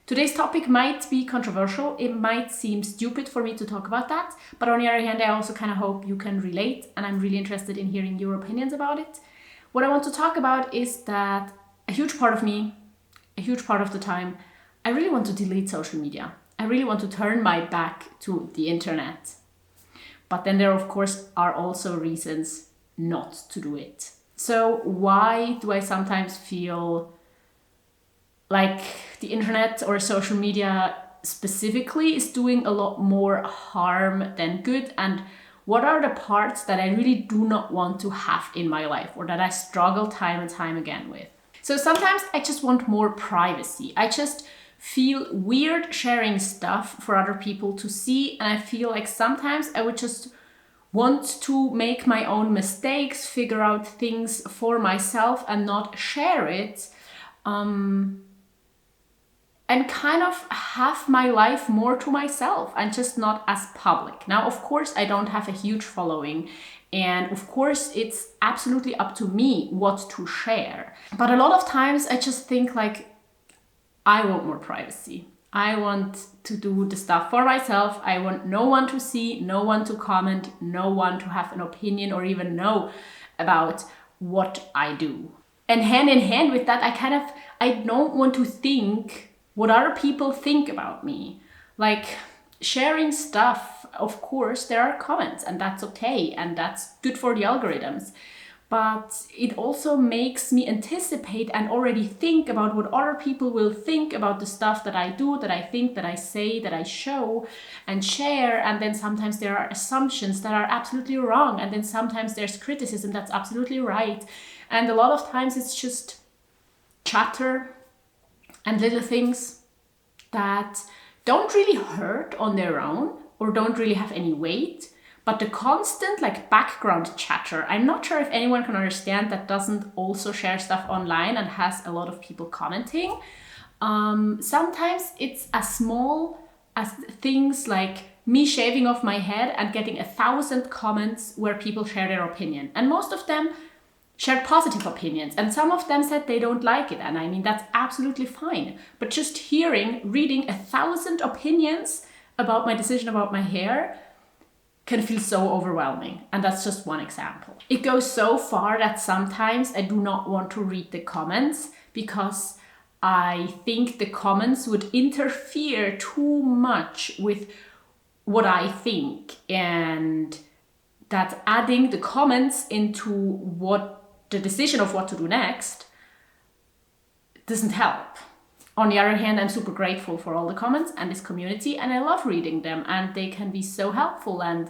Today's topic might be controversial. It might seem stupid for me to talk about that, but on the other hand, I also kind of hope you can relate, and I'm really interested in hearing your opinions about it. What I want to talk about is that a huge part of me, a huge part of the time, I really want to delete social media. I really want to turn my back to the internet. But then there, of course, are also reasons not to do it. So why do I sometimes feel like the internet or social media specifically is doing a lot more harm than good? And what are the parts that I really do not want to have in my life, or that I struggle time and time again with? So sometimes I just want more privacy. I just feel weird sharing stuff for other people to see, and I feel like sometimes I would just want to make my own mistakes, figure out things for myself and not share it, and kind of have my life more to myself and just not as public. Now, of course, I don't have a huge following, and of course, it's absolutely up to me what to share. But a lot of times I just think like, I want more privacy. I want to do the stuff for myself. I want no one to see, no one to comment, no one to have an opinion or even know about what I do. And hand in hand with that, I don't want to think what other people think about me. Like sharing stuff, of course, there are comments, and that's okay, and that's good for the algorithms. But it also makes me anticipate and already think about what other people will think about the stuff that I do, that I think, that I say, that I show and share. And then sometimes there are assumptions that are absolutely wrong. And then sometimes there's criticism that's absolutely right. And a lot of times it's just chatter and little things that don't really hurt on their own or don't really have any weight. But the constant like background chatter, I'm not sure if anyone can understand that doesn't also share stuff online and has a lot of people commenting. Sometimes it's as small as things like me shaving off my head and getting 1,000 comments where people share their opinion. And most of them shared positive opinions, and some of them said they don't like it. And I mean, that's absolutely fine. But just reading 1,000 opinions about my decision about my hair can feel so overwhelming. And that's just one example. It goes so far that sometimes I do not want to read the comments because I think the comments would interfere too much with what I think, and that adding the comments into what the decision of what to do next doesn't help. On the other hand, I'm super grateful for all the comments and this community, and I love reading them, and they can be so helpful and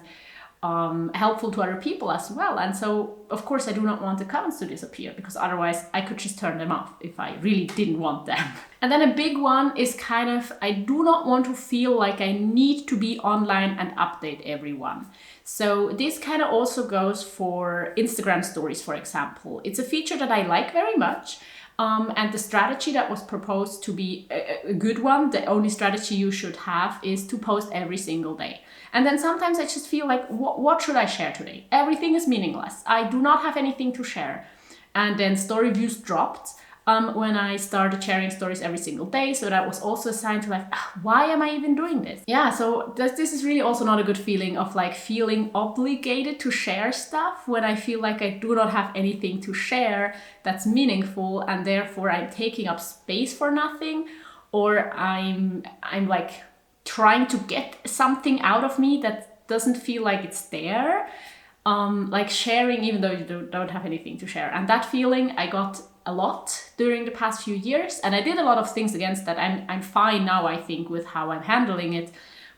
helpful to other people as well. And so, of course, I do not want the comments to disappear, because otherwise I could just turn them off if I really didn't want them. And then a big one is kind of, I do not want to feel like I need to be online and update everyone. So this kind of also goes for Instagram stories, for example. It's a feature that I like very much. And the strategy that was proposed to be a good one, the only strategy you should have, is to post every single day. And then sometimes I just feel like, what should I share today? Everything is meaningless. I do not have anything to share. And then story views dropped when I started sharing stories every single day. So that was also a sign to like, why am I even doing this? Yeah, so this is really also not a good feeling of like feeling obligated to share stuff when I feel like I do not have anything to share that's meaningful, and therefore I'm taking up space for nothing, or I'm like trying to get something out of me that doesn't feel like it's there. Like sharing even though you don't have anything to share. And that feeling I got a lot during the past few years, and I did a lot of things against that. I'm fine now, I think, with how I'm handling it,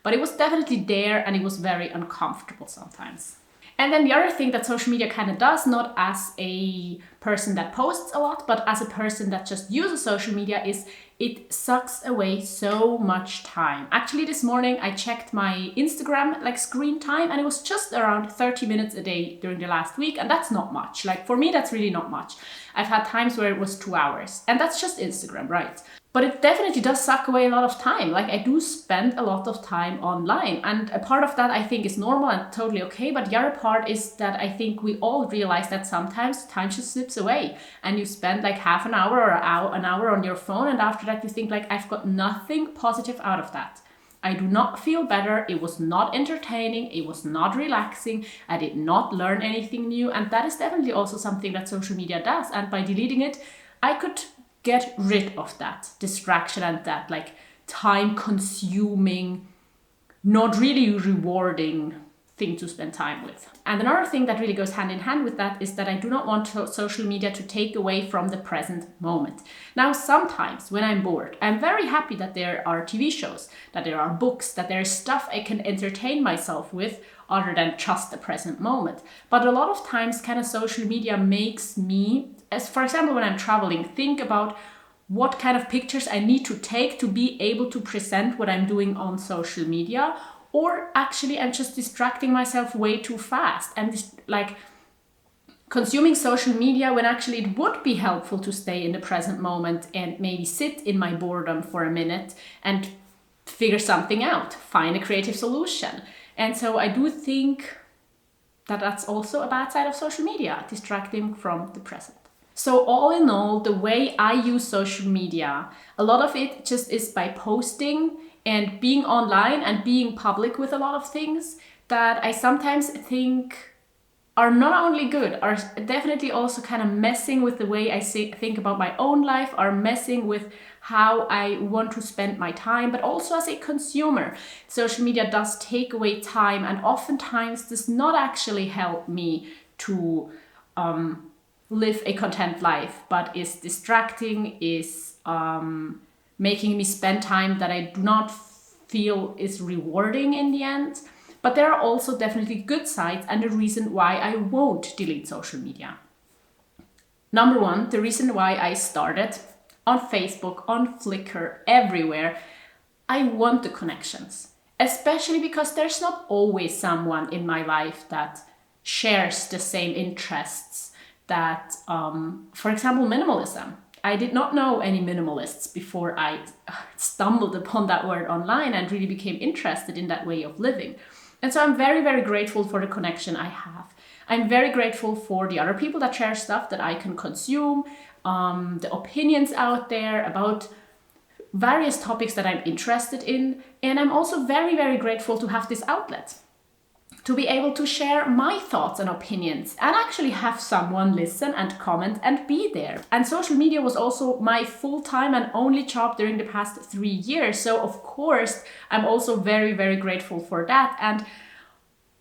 but it was definitely there, and it was very uncomfortable sometimes. And then the other thing that social media kind of does, not as a person that posts a lot, but as a person that just uses social media, is it sucks away so much time. Actually, this morning I checked my Instagram like screen time, and it was just around 30 minutes a day during the last week. And that's not much. Like for me, that's really not much. I've had times where it was 2 hours, and that's just Instagram, right? But it definitely does suck away a lot of time. Like, I do spend a lot of time online. And a part of that I think is normal and totally okay. But the other part is that I think we all realize that sometimes time just slips away and you spend like half an hour or an hour on your phone. And after that you think like, I've got nothing positive out of that. I do not feel better. It was not entertaining. It was not relaxing. I did not learn anything new. And that is definitely also something that social media does. And by deleting it, I could get rid of that distraction and that like time consuming, not really rewarding thing to spend time with. And another thing that really goes hand in hand with that is that I do not want social media to take away from the present moment. Now, sometimes when I'm bored, I'm very happy that there are TV shows, that there are books, that there is stuff I can entertain myself with other than just the present moment. But a lot of times kind of social media makes me, as for example, when I'm traveling, think about what kind of pictures I need to take to be able to present what I'm doing on social media. Or actually I'm just distracting myself way too fast. I'm just like consuming social media when actually it would be helpful to stay in the present moment and maybe sit in my boredom for a minute and figure something out, find a creative solution. And so I do think that that's also a bad side of social media, distracting from the present. So all in all, the way I use social media, a lot of it just is by posting and being online and being public with a lot of things that I sometimes think are not only good, are definitely also kind of messing with the way I think about my own life, are messing with how I want to spend my time, but also as a consumer. Social media does take away time and oftentimes does not actually help me to live a content life, but is distracting, is making me spend time that I do not feel is rewarding in the end. But there are also definitely good sides and a reason why I won't delete social media. Number one, the reason why I started on Facebook, on Flickr, everywhere, I want the connections. Especially because there's not always someone in my life that shares the same interests that, for example, minimalism. I did not know any minimalists before I stumbled upon that word online and really became interested in that way of living. And so I'm very, very grateful for the connection I have. I'm very grateful for the other people that share stuff that I can consume, the opinions out there about various topics that I'm interested in. And I'm also very, very grateful to have this outlet, to be able to share my thoughts and opinions and actually have someone listen and comment and be there. And social media was also my full-time and only job during the past 3 years. So of course, I'm also very, very grateful for that. And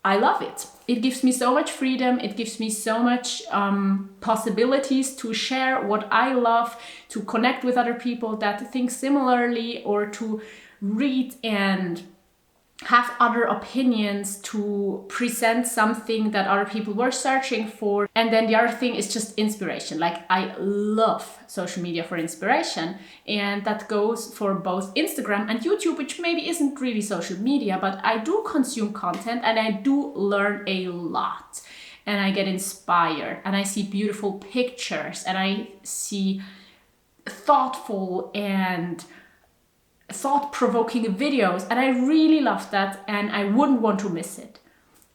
I love it. It gives me so much freedom. It gives me so much possibilities to share what I love, to connect with other people that think similarly, or to read and have other opinions, to present something that other people were searching for. And then the other thing is just inspiration. Like, I love social media for inspiration, and that goes for both Instagram and YouTube, which maybe isn't really social media, but I do consume content and I do learn a lot, and I get inspired and I see beautiful pictures and I see thoughtful and thought-provoking videos, and I really love that and I wouldn't want to miss it.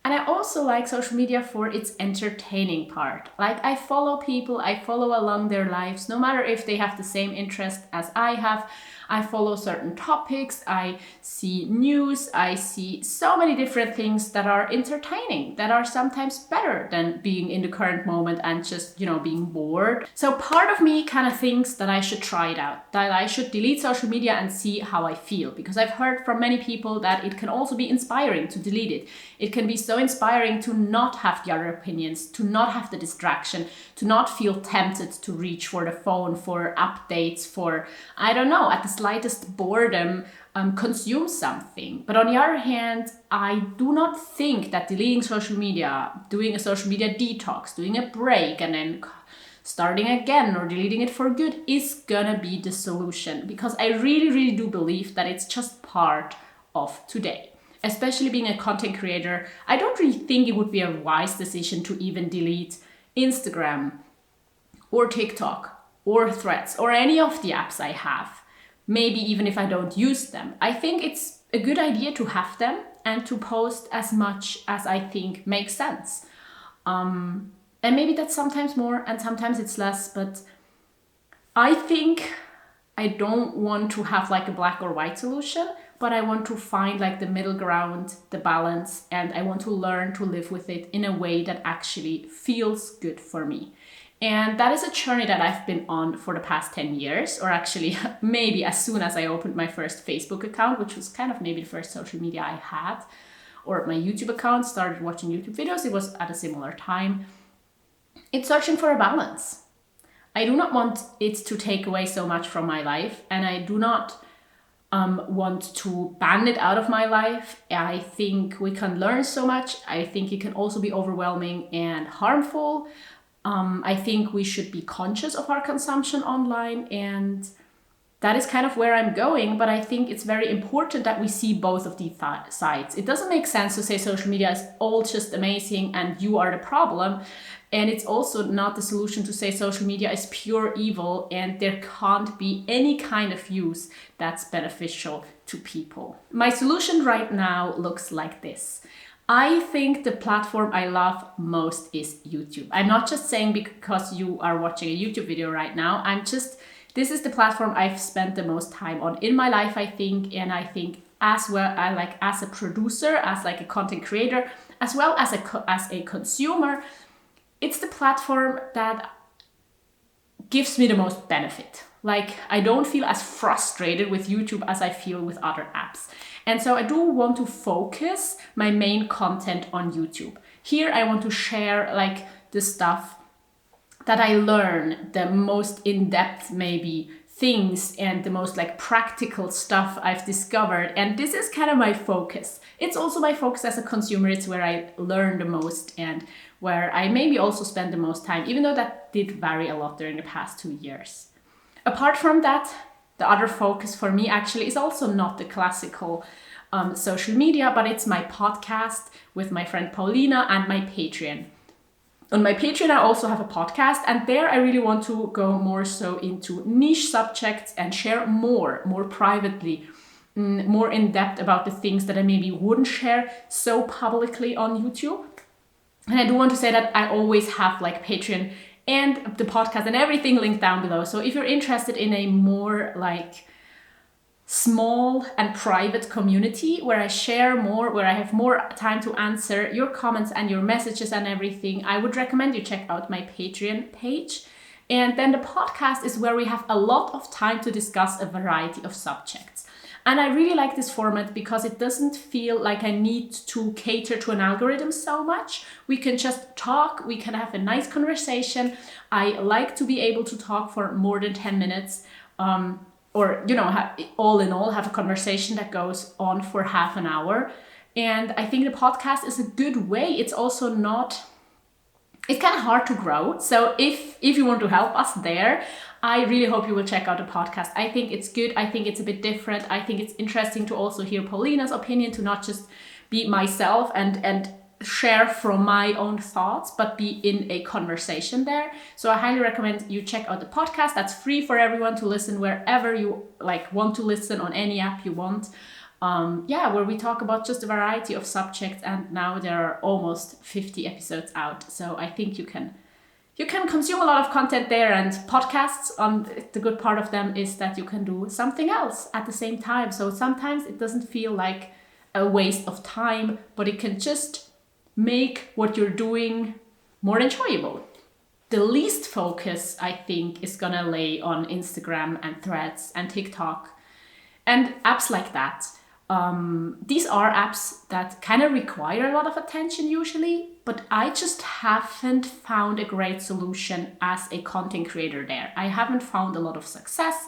And I also like social media for its entertaining part. Like, I follow people, I follow along their lives, no matter if they have the same interest as I have. I follow certain topics, I see news, I see so many different things that are entertaining, that are sometimes better than being in the current moment and just, being bored. So part of me kind of thinks that I should try it out, that I should delete social media and see how I feel. Because I've heard from many people that it can also be inspiring to delete it. It can be so inspiring to not have the other opinions, to not have the distraction, to not feel tempted to reach for the phone, for updates, for, I don't know, at the slightest boredom, consume something. But on the other hand, I do not think that deleting social media, doing a social media detox, doing a break and then starting again or deleting it for good is gonna be the solution. Because I really, really do believe that it's just part of today. Especially being a content creator, I don't really think it would be a wise decision to even delete Instagram or TikTok or Threads or any of the apps I have. maybe even if I don't use them. I think it's a good idea to have them and to post as much as I think makes sense. And maybe that's sometimes more and sometimes it's less, but I think I don't want to have like a black or white solution, but I want to find like the middle ground, the balance, and I want to learn to live with it in a way that actually feels good for me. And that is a journey that I've been on for the past 10 years, or actually maybe as soon as I opened my first Facebook account, which was kind of maybe the first social media I had, or my YouTube account, started watching YouTube videos. It was at a similar time. It's searching for a balance. I do not want it to take away so much from my life, and I do not want to ban it out of my life. I think we can learn so much. I think it can also be overwhelming and harmful. I think we should be conscious of our consumption online, and that is kind of where I'm going. But I think it's very important that we see both of these sides. It doesn't make sense to say social media is all just amazing and you are the problem. And it's also not the solution to say social media is pure evil and there can't be any kind of use that's beneficial to people. My solution right now looks like this. I think the platform I love most is YouTube. I'm not just saying because you are watching a YouTube video right now. This is the platform I've spent the most time on in my life, I think. And I think as well, as a producer, as like a content creator, as well as a consumer, it's the platform that gives me the most benefit. Like, I don't feel as frustrated with YouTube as I feel with other apps. And so I do want to focus my main content on YouTube. Here I want to share like the stuff that I learn, the most in-depth maybe things and the most like practical stuff I've discovered. And this is kind of my focus. It's also my focus as a consumer. It's where I learn the most and where I maybe also spend the most time, even though that did vary a lot during the past 2 years. Apart from that, the other focus for me actually is also not the classical social media, but it's my podcast with my friend Paulina and my Patreon. On my Patreon, I also have a podcast, and there I really want to go more so into niche subjects and share more privately, more in depth about the things that I maybe wouldn't share so publicly on YouTube. And I do want to say that I always have like Patreon and the podcast and everything linked down below. So if you're interested in a more like small and private community where I share more, where I have more time to answer your comments and your messages and everything, I would recommend you check out my Patreon page. And then the podcast is where we have a lot of time to discuss a variety of subjects. And I really like this format because it doesn't feel like I need to cater to an algorithm so much. We can just talk, we can have a nice conversation. I like to be able to talk for more than 10 minutes. Or, all in all, have a conversation that goes on for half an hour. And I think the podcast is a good way. It's also it's kind of hard to grow. So if you want to help us there, I really hope you will check out the podcast. I think it's good. I think it's a bit different. I think it's interesting to also hear Paulina's opinion, to not just be myself and share from my own thoughts, but be in a conversation there. So I highly recommend you check out the podcast. That's free for everyone to listen wherever you want to listen, on any app you want. Where we talk about just a variety of subjects, and now there are almost 50 episodes out. So I think you can consume a lot of content there, and podcasts, the good part of them is that you can do something else at the same time. So sometimes it doesn't feel like a waste of time, but it can just make what you're doing more enjoyable. The least focus, I think, is gonna lay on Instagram and Threads and TikTok and apps like that. These are apps that kind of require a lot of attention usually, but I just haven't found a great solution as a content creator there. I haven't found a lot of success,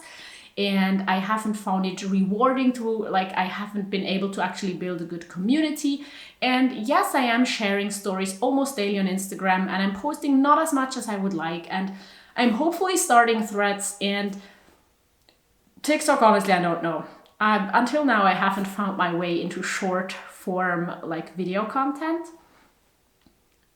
and I haven't found it rewarding I haven't been able to actually build a good community. And yes, I am sharing stories almost daily on Instagram, and I'm posting not as much as I would like, and I'm hopefully starting Threads and TikTok. Honestly, I don't know. Until now, I haven't found my way into short form video content.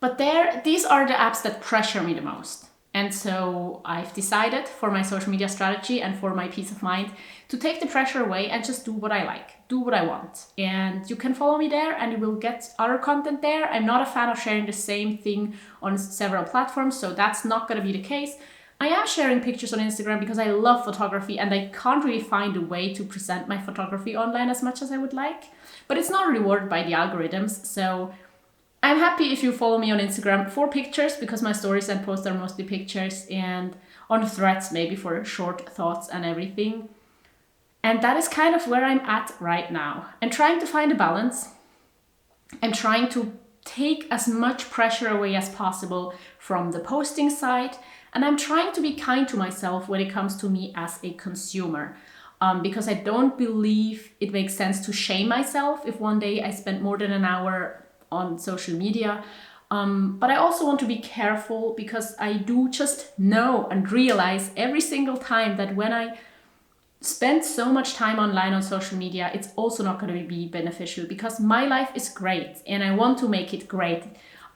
But these are the apps that pressure me the most. And so I've decided for my social media strategy and for my peace of mind to take the pressure away and just do what I like, do what I want. And you can follow me there and you will get other content there. I'm not a fan of sharing the same thing on several platforms, so that's not going to be the case. I am sharing pictures on Instagram because I love photography and I can't really find a way to present my photography online as much as I would like. But it's not rewarded by the algorithms, so I'm happy if you follow me on Instagram for pictures, because my stories and posts are mostly pictures, and on Threads maybe for short thoughts and everything. And that is kind of where I'm at right now. I'm trying to find a balance. I'm trying to take as much pressure away as possible from the posting side, and I'm trying to be kind to myself when it comes to me as a consumer. Because I don't believe it makes sense to shame myself if one day I spend more than an hour on social media. But I also want to be careful, because I do just know and realize every single time that when I spend so much time online on social media, it's also not going to be beneficial, because my life is great and I want to make it great,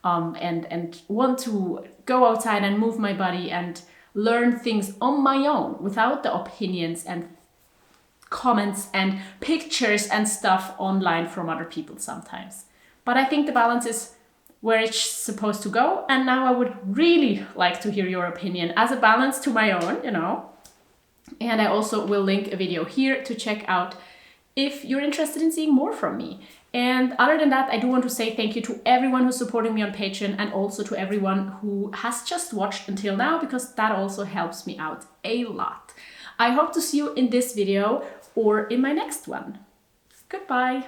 and want to go outside and move my body and learn things on my own without the opinions and comments and pictures and stuff online from other people sometimes. But I think the balance is where it's supposed to go. And now I would really like to hear your opinion as a balance to my own, And I also will link a video here to check out if you're interested in seeing more from me. And other than that, I do want to say thank you to everyone who's supporting me on Patreon, and also to everyone who has just watched until now, because that also helps me out a lot. I hope to see you in this video or in my next one. Goodbye.